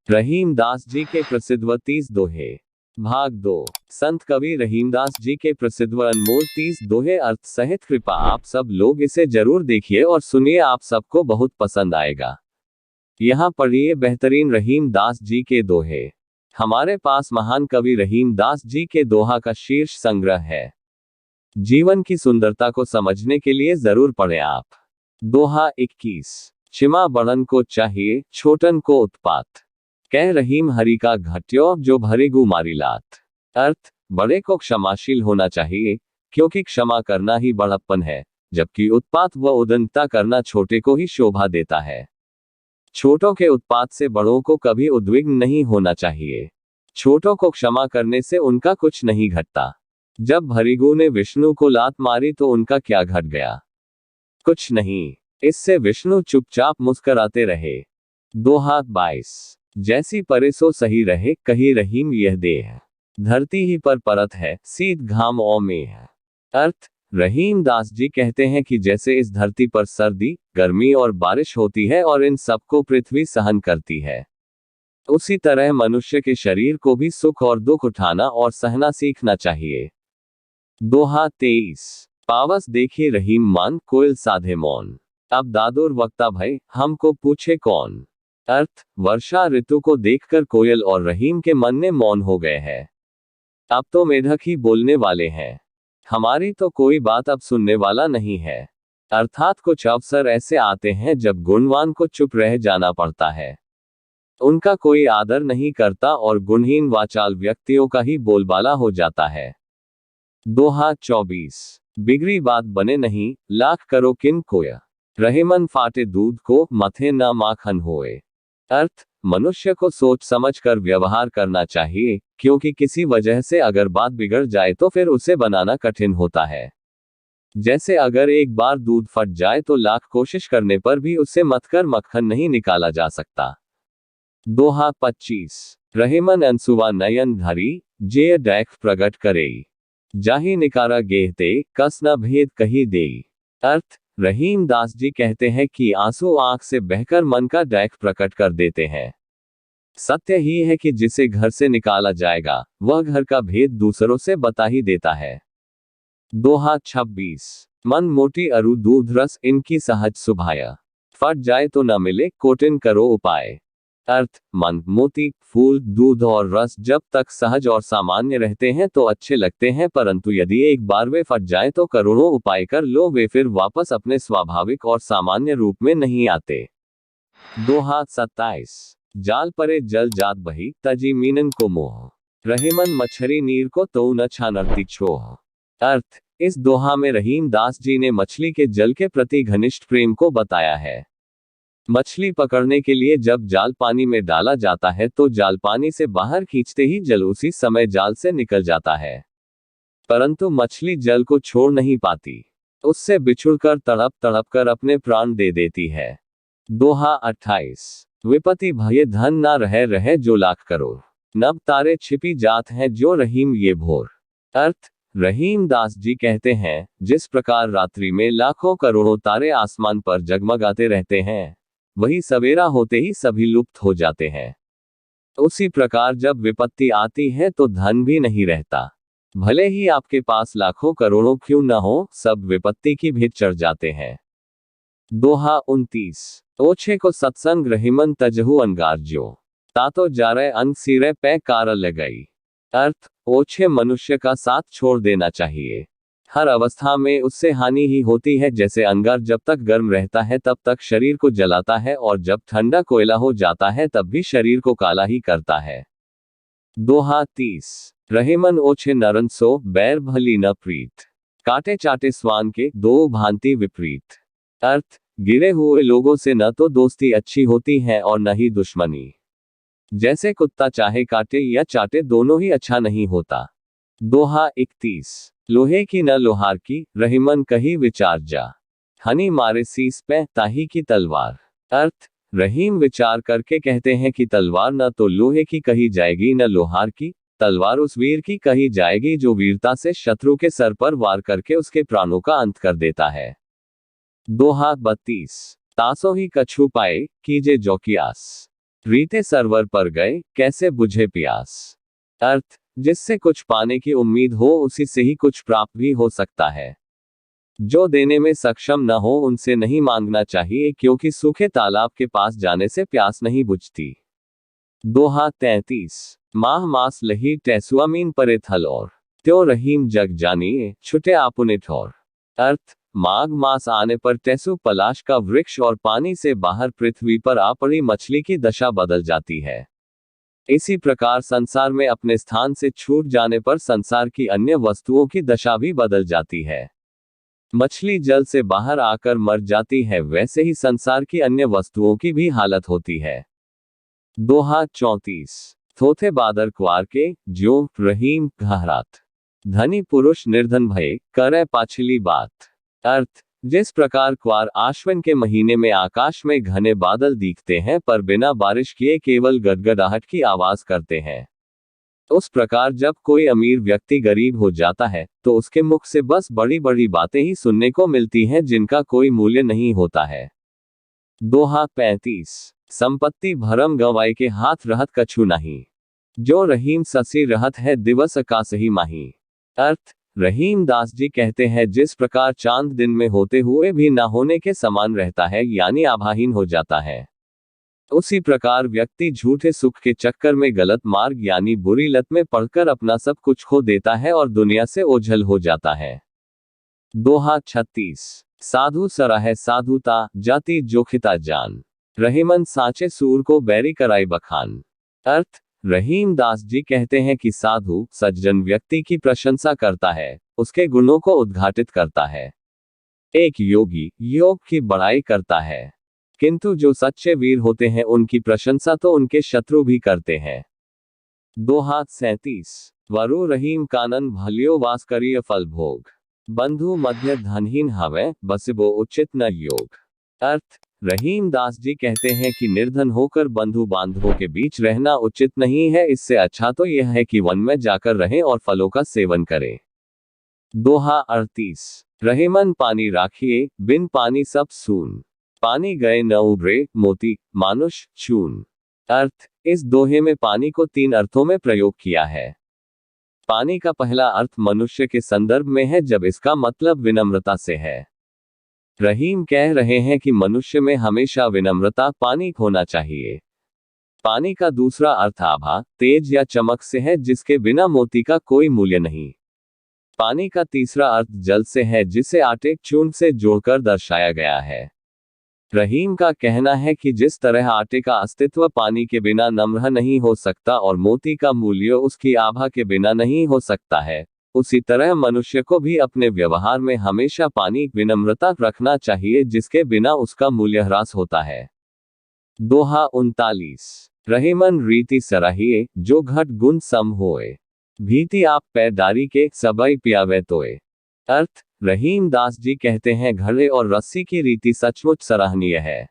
रहीमदास जी के प्रसिद्ध व 30 दोहे। भाग 2। संत कवि रहीमदास जी के प्रसिद्ध व अनमोल 30 दोहे अर्थ सहित कृपा आप सब लोग इसे जरूर देखिए और सुनिए, आप सबको बहुत पसंद आएगा। यहाँ पढ़िए बेहतरीन रहीमदास जी के दोहे। हमारे पास महान कवि रहीमदास जी के दोहा का शीर्ष संग्रह है। जीवन की सुंदरता को समझने के लिए जरूर पढ़ें आप। दोहा 21। क्षमा बड़न को चाहिए, छोटन को उत्पात। कह रहीम हरि का घट्यो, जो भरेगु मारी लात। अर्थ, बड़े को क्षमाशील होना चाहिए, क्योंकि क्षमा करना ही बड़प्पन है, जबकि उत्पात व उदंडता करना छोटे को ही शोभा देता है। छोटों के उत्पात से बड़ों को कभी उद्विग्न नहीं होना चाहिए। छोटों को क्षमा करने से उनका कुछ नहीं घटता। जब भृगु ने विष्णु को लात मारी तो उनका क्या घट गया? कुछ नहीं। इससे विष्णु चुपचाप मुस्कुराते रहे। दोहा 22। जैसी परे सो सही रहे, कही रहीम यह देह। धरती ही पर परत है, शीत घाम औ में है। अर्थ, रहीमदास जी कहते हैं कि जैसे इस धरती पर सर्दी, गर्मी और बारिश होती है और इन सबको पृथ्वी सहन करती है, उसी तरह मनुष्य के शरीर को भी सुख और दुख उठाना और सहना सीखना चाहिए। दोहा 23। पावस देखी रहीम मान, कोयल साधे मौन। अब दादुर वक्ता भय, हमको पूछे कौन। अर्थ, वर्षा ऋतु को देखकर कोयल और रहीम के मन में मौन हो गए हैं। अब तो मेढक ही बोलने वाले हैं। हमारी तो कोई बात अब सुनने वाला नहीं है। अर्थात कुछ अवसर ऐसे आते हैं जब गुणवान को चुप रह जाना पड़ता है। उनका कोई आदर नहीं करता और गुणहीन वाचाल व्यक्तियों का ही बोलबाला हो जाता है। दोहा 24। बिगड़ी बात बने नहीं, लाख करो किन कोया। रहे मन फाटे दूध को, मथे न माखन होए। अर्थ, मनुष्य को सोच समझ कर व्यवहार करना चाहिए, क्योंकि किसी वजह से अगर बात बिगड़ जाए तो फिर उसे बनाना कठिन होता है। जैसे अगर एक बार दूध फट जाए तो लाख कोशिश करने पर भी उससे मथकर मक्खन नहीं निकाला जा सकता। दोहा 25। रहे मन अनसुवा नयन धरी, जे डैख प्रगट करे। जाहि निकारा गेहते, कस न भेद कही देई। अर्थ, रहीमदास जी कहते हैं कि आंसू आंख से बहकर मन का डैख प्रकट कर देते हैं। सत्य ही है कि जिसे घर से निकाला जाएगा, वह घर का भेद दूसरों से बता ही देता है। दोहा 26। मन मोटी अरु दूध रस, इनकी सहज सुभाया। फट जाए तो न मिले, कोटिन करो उपाय। अर्थ, मन, मोती, फूल, दूध और रस जब तक सहज और सामान्य रहते हैं तो अच्छे लगते हैं, परंतु यदि एक बार वे फट जाएं तो करोड़ों उपाय कर लो, वे फिर वापस अपने स्वाभाविक और सामान्य रूप में नहीं आते। दोहा 27। जाल परे जल जात बही, तजी मीनन को मोह। रहे मन मछरी नीर को, तो न छानरती छोह। अर्थ, इस दोहा में रहीमदास जी ने मछली के जल के प्रति घनिष्ठ प्रेम को बताया है। मछली पकड़ने के लिए जब जाल पानी में डाला जाता है तो जाल पानी से बाहर खींचते ही जल उसी समय जाल से निकल जाता है, परंतु मछली जल को छोड़ नहीं पाती। उससे बिछुड़कर तड़प तड़प कर अपने प्राण दे देती है। दोहा 28। विपत्ति भये धन ना रहे, रहे जो लाख करोड़। नभ तारे छिपी जात हैं, जो रहीम ये भोर। अर्थ, रहीमदास जी कहते हैं, जिस प्रकार रात्रि में लाखों करोड़ों तारे आसमान पर जगमगाते रहते हैं, वही सवेरा होते ही सभी लुप्त हो जाते हैं। उसी प्रकार जब विपत्ति आती है तो धन भी नहीं रहता। भले ही आपके पास लाखों करोड़ों क्यों न हो, सब विपत्ति की भेंट चढ़ जाते हैं। दोहा 29। ओछे को सत्संग रहीमन तजहु अनगार्ज्यो। तातो जारे अंग सिरे पे कार लगई। अर्थ, ओछे मनुष्य का साथ छोड़ देना चाहिए। हर अवस्था में उससे हानि ही होती है। जैसे अंगार जब तक गर्म रहता है तब तक शरीर को जलाता है, और जब ठंडा कोयला हो जाता है तब भी शरीर को काला ही करता है। दोहा 30। रहे मन ओछे नरन सो, बैर भली न प्रीत। काटे चाटे स्वान के, दो भांति विपरीत। अर्थ, गिरे हुए लोगों से न तो दोस्ती अच्छी होती है और न ही दुश्मनी। जैसे कुत्ता चाहे काटे या चाटे, दोनों ही अच्छा नहीं होता। दोहा 31। लोहे की न लोहार की, रहीमन कही विचार जा। हनी मारे सीस पे, ताही की तलवार। अर्थ, रहीम विचार करके कहते हैं कि तलवार न तो लोहे की कही जाएगी न लोहार की, तलवार उस वीर की कही जाएगी जो वीरता से शत्रु के सर पर वार करके उसके प्राणों का अंत कर देता है। दोहा 32। तासो ही कछु पाए, कीजे जो की आस। रीते सरवर पर गए, कैसे बुझे प्यास। अर्थ, जिससे कुछ पाने की उम्मीद हो उसी से ही कुछ प्राप्त भी हो सकता है। जो देने में सक्षम न हो उनसे नहीं मांगना चाहिए, क्योंकि सूखे तालाब के पास जाने से प्यास नहीं बुझती। दोहा 33। माह मास लही टैसुआ मीन परे थल और, त्यो रहीम जग जानिए छुटे आपुने ठौर। अर्थ, माघ मास आने पर टेसु पलाश का वृक्ष और पानी से बाहर पृथ्वी पर आ पड़ी मछली की दशा बदल जाती है। इसी प्रकार संसार में अपने स्थान से छूट जाने पर संसार की अन्य वस्तुओं की दशा भी बदल जाती है। मछली जल से बाहर आकर मर जाती है, वैसे ही संसार की अन्य वस्तुओं की भी हालत होती है। दोहा 34। थोथे बादर क्वार के, ज्यो रहीम घहरात। धनी पुरुष निर्धन भये, करे पाछली बात। अर्थ, जिस प्रकार क्वार आश्विन के महीने में आकाश में घने बादल दिखते हैं पर बिना बारिश किए केवल गड़गड़ाहट की आवाज करते हैं, उस प्रकार जब कोई अमीर व्यक्ति गरीब हो जाता है तो उसके मुख से बस बड़ी बड़ी बातें ही सुनने को मिलती हैं जिनका कोई मूल्य नहीं होता है। दोहा 35। संपत्ति भरम गवाई के हाथ रहत कछु नहीं, जो रहीम ससी रहत है दिवस अकासही माही। अर्थ, रहीम दास जी कहते हैं जिस प्रकार चांद दिन में होते हुए भी न होने के समान रहता है, यानी आभाहीन हो जाता है, उसी प्रकार व्यक्ति झूठे सुख के चक्कर में गलत मार्ग यानी बुरी लत में पड़कर अपना सब कुछ खो देता है और दुनिया से ओझल हो जाता है। दोहा 36। साधु सराहे साधुता, जाति जोखिता जान। रहीमन साचे सूर को बैरी कराई बखान। अर्थ, रहीम दास जी कहते हैं कि साधु सज्जन व्यक्ति की प्रशंसा करता है, उसके गुणों को उद्घाटित करता है। एक योगी योग की बड़ाई करता है, किंतु जो सच्चे वीर होते हैं उनकी प्रशंसा तो उनके शत्रु भी करते हैं। दोहा 37। वरु रहीम कानन भलियो वास करिय फल भोग। बंधु मध्य धनहीन हवे, बसिबो उचित न योग। अर्थ, रहीम दास जी कहते हैं कि निर्धन होकर बंधु बांधवों के बीच रहना उचित नहीं है, इससे अच्छा तो यह है कि वन में जाकर रहें और फलों का सेवन करें। दोहा 38। रहीमन पानी राखिए, बिन पानी सब सून। पानी गए न उभरे, मोती मानुष चून। अर्थ, इस दोहे में पानी को 3 अर्थों में प्रयोग किया है। पानी का पहला अर्थ मनुष्य के संदर्भ में है, जब इसका मतलब विनम्रता से है। रहीम कह रहे हैं कि मनुष्य में हमेशा विनम्रता पानी होना चाहिए। पानी का दूसरा अर्थ आभा, तेज या चमक से है, जिसके बिना मोती का कोई मूल्य नहीं। पानी का तीसरा अर्थ जल से है, जिसे आटे चून से जोड़कर दर्शाया गया है। रहीम का कहना है कि जिस तरह आटे का अस्तित्व पानी के बिना नम्र नहीं हो सकता और मोती का मूल्य उसकी आभा के बिना नहीं हो सकता है, उसी तरह मनुष्य को भी अपने व्यवहार में हमेशा पानी विनम्रता रखना चाहिए, जिसके बिना उसका मूल्य ह्रास होता है। दोहा 39। रहीमन रीति सराहिए, जो घट गुण सम होए। भीति आप पैरदारी के, सबई पियावे तोए। अर्थ, रहीम दास जी कहते हैं घड़े और रस्सी की रीति सचमुच सराहनीय है।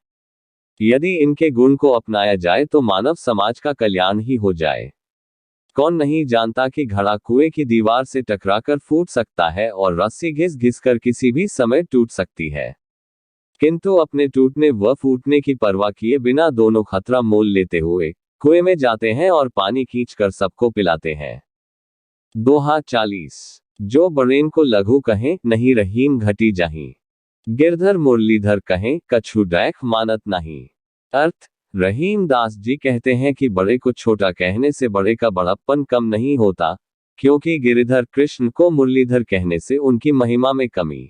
यदि इनके गुण को अपनाया जाए तो मानव समाज का कल्याण ही हो जाए। कौन नहीं जानता कि घड़ा कुएं की दीवार से टकराकर फूट सकता है और रस्सी घिस घिस कर किसी भी समय टूट सकती है, किंतु अपने टूटने व फूटने की परवाह किए बिना दोनों खतरा मोल लेते हुए कुएं में जाते हैं और पानी खींचकर सबको पिलाते हैं। दोहा 40। जो बड़ेन को लघु कहें, नहीं रहीम घटी जाही। गिरधर मुरलीधर कहें, कछु डैख मानत नहीं। अर्थ, रहीम दास जी कहते हैं कि बड़े को छोटा कहने से बड़े का बड़प्पन कम नहीं होता, क्योंकि गिरिधर कृष्ण को मुरलीधर कहने से उनकी महिमा में कमी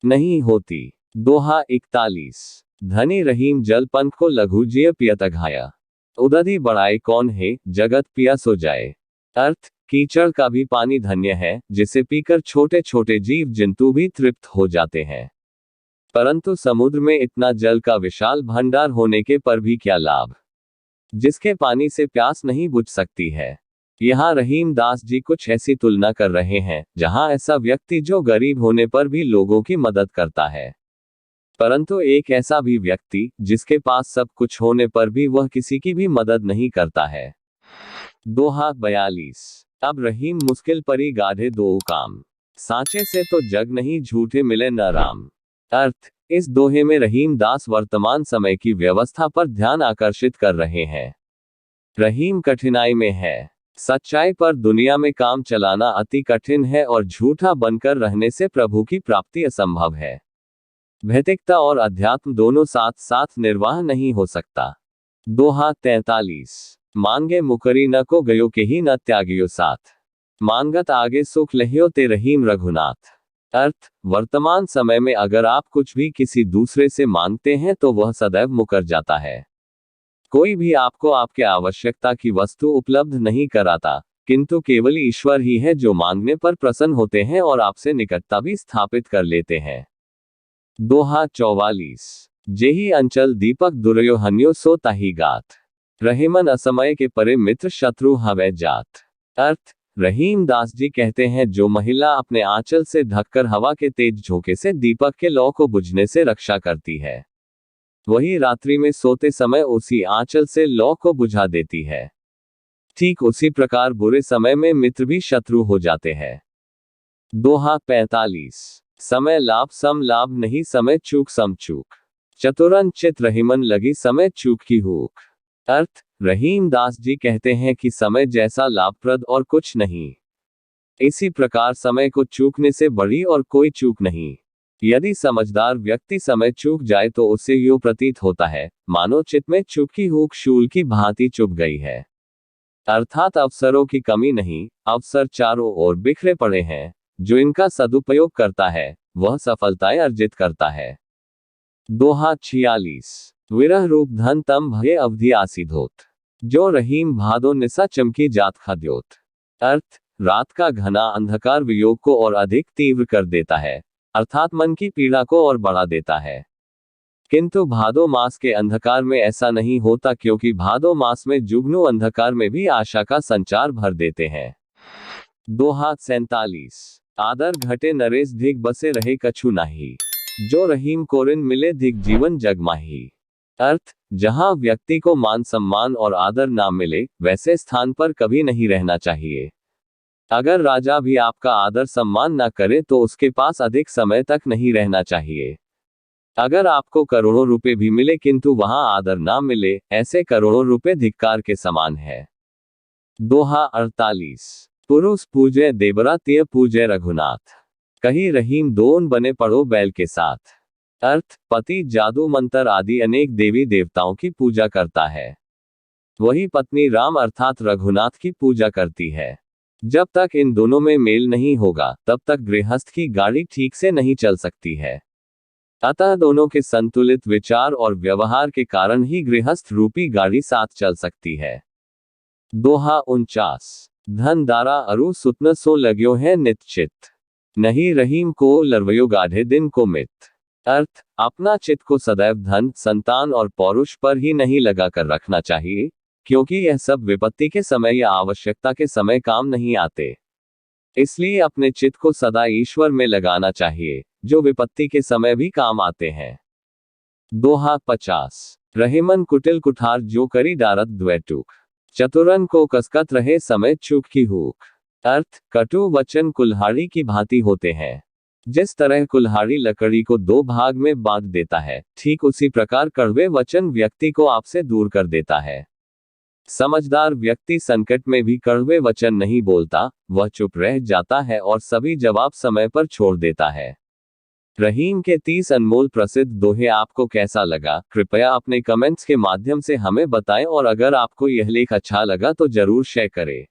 नहीं होती। दोहा 41। धनी रहीम जल पंथ को लघु जिय पियत अघाया। उदधि बढ़ाए कौन है, जगत पिया सो जाए। अर्थ, कीचड़ का भी पानी धन्य है, जिसे पीकर छोटे छोटे जीव जंतु भी तृप्त हो जाते हैं, परंतु समुद्र में इतना जल का विशाल भंडार होने के पर भी क्या लाभ, जिसके पानी से प्यास नहीं बुझ सकती है। यहाँ रहीम दास जी कुछ ऐसी तुलना कर रहे हैं, जहाँ ऐसा व्यक्ति जो गरीब होने पर भी लोगों की मदद करता है, परंतु एक ऐसा भी व्यक्ति जिसके पास सब कुछ होने पर भी वह किसी की भी मदद नहीं करता है। दोहा 42। अब रहीम मुश्किल परी गाढ़े दो काम। सांचे से तो जग नहीं झूठे मिले न राम। अर्थ, इस दोहे में रहीम दास वर्तमान समय की व्यवस्था पर ध्यान आकर्षित कर रहे हैं। रहीम कठिनाई में है। सच्चाई पर दुनिया में काम चलाना अति कठिन है और झूठा बनकर रहने से प्रभु की प्राप्ति असंभव है। भौतिकता और अध्यात्म दोनों साथ साथ निर्वाह नहीं हो सकता। दोहा 43। मांगे मुकरी न को गयो के ही न त्यागियो साथ। मांगत आगे सुख लहियो ते रहीम रघुनाथ। अर्थ, वर्तमान समय में अगर आप कुछ भी किसी दूसरे से मांगते हैं तो वह सदैव मुकर जाता है। कोई भी आपको आपके आवश्यकता की वस्तु उपलब्ध नहीं कराता, किंतु केवल ईश्वर ही है जो मांगने पर प्रसन्न होते हैं और आपसे निकटता भी स्थापित कर लेते हैं। दोहा 44। जेहि अंचल दीपक दुर्यो हन्यो सो ताहि गात। रहीमन असमय के परे मित्र शत्रु हवै जात। अर्थ, रहीम दास जी कहते हैं जो महिला अपने आंचल से ढककर हवा के तेज झोंके से दीपक के लौ को बुझने से रक्षा करती है, वही रात्रि में सोते समय उसी आंचल से लौ को बुझा देती है। ठीक उसी प्रकार बुरे समय में मित्र भी शत्रु हो जाते हैं। दोहा 45। समय लाभ सम लाभ नहीं समय चूक सम चूक। चतुरन चित रहीमन लगी समय चूक की हुक। अर्थ, रहीम दास जी कहते हैं कि समय जैसा लाभप्रद और कुछ नहीं, इसी प्रकार समय को चूकने से बड़ी और कोई चूक नहीं। यदि समझदार व्यक्ति समय चूक जाए तो उससे यूं प्रतीत होता है मानो चित में चूकी हुक शूल की भांति चुभ गई है। अर्थात अवसरों की कमी नहीं, अवसर चारों ओर बिखरे पड़े हैं, जो इनका सदुपयोग करता है वह सफलताएं अर्जित करता है। दोहा 46। विरह रूप धन तम भये अवधि आसीधोत। जो रहीम भादो निशा चमकी जात खाद्योत। अर्थ, रात का घना अंधकार वियोग को और अधिक तीव्र कर देता है, अर्थात मन की पीड़ा को और बढ़ा देता है। किंतु भादो मास के अंधकार में ऐसा नहीं होता, क्योंकि भादो मास में जुगनू अंधकार में भी आशा का संचार भर देते हैं। दोहा 47। आदर घटे नरेश धिक बसे रहे कछु नाही। जो रहीम कोरिन मिले धिक जीवन जगमाही। अर्थ, जहां व्यक्ति को मान सम्मान और आदर ना मिले वैसे स्थान पर कभी नहीं रहना चाहिए। अगर राजा भी आपका आदर सम्मान ना करे तो उसके पास अधिक समय तक नहीं रहना चाहिए। अगर आपको करोड़ों रुपए भी मिले किंतु वहां आदर ना मिले, ऐसे करोड़ों रुपए धिक्कार के समान है। दोहा 48। पुरुष पूजे देवरा तिय पूजे रघुनाथ। कही रहीम दोन बने पड़ो बैल के साथ। अर्थ, पति जादू मंत्र आदि अनेक देवी देवताओं की पूजा करता है, वही पत्नी राम अर्थात रघुनाथ की पूजा करती है। जब तक इन दोनों में मेल नहीं होगा तब तक गृहस्थ की गाड़ी ठीक से नहीं चल सकती है। अतः दोनों के संतुलित विचार और व्यवहार के कारण ही गृहस्थ रूपी गाड़ी साथ चल सकती है। दोहा 49। धन दारा अरु सुतन सो लग्यो है निश्चित। नहीं रहीम को लरवयो गाढ़े दिन को मित। अर्थ, अपना चित्त को सदैव धन, संतान और पौरुष पर ही नहीं लगा कर रखना चाहिए, क्योंकि यह सब विपत्ति के समय या आवश्यकता के समय काम नहीं आते। इसलिए अपने चित्त को सदा ईश्वर में लगाना चाहिए, जो विपत्ति के समय भी काम आते हैं। दोहा 50। रहीमन कुटिल कुठार जो करी डारत द्वैटुक। चतुरन को कसकत रहे समय चूक की हुक। अर्थ, कटु वचन कुल्हाड़ी की भांति होते हैं। जिस तरह कुल्हाड़ी लकड़ी को दो भाग में बांट देता है, ठीक उसी प्रकार कड़वे वचन व्यक्ति को आपसे दूर कर देता है। समझदार व्यक्ति संकट में भी कड़वे वचन नहीं बोलता, वह चुप रह जाता है और सभी जवाब समय पर छोड़ देता है। रहीम के 30 अनमोल प्रसिद्ध दोहे आपको कैसा लगा, कृपया अपने कमेंट्स के माध्यम से हमें बताएं और अगर आपको यह लेख अच्छा लगा तो जरूर शेयर करें।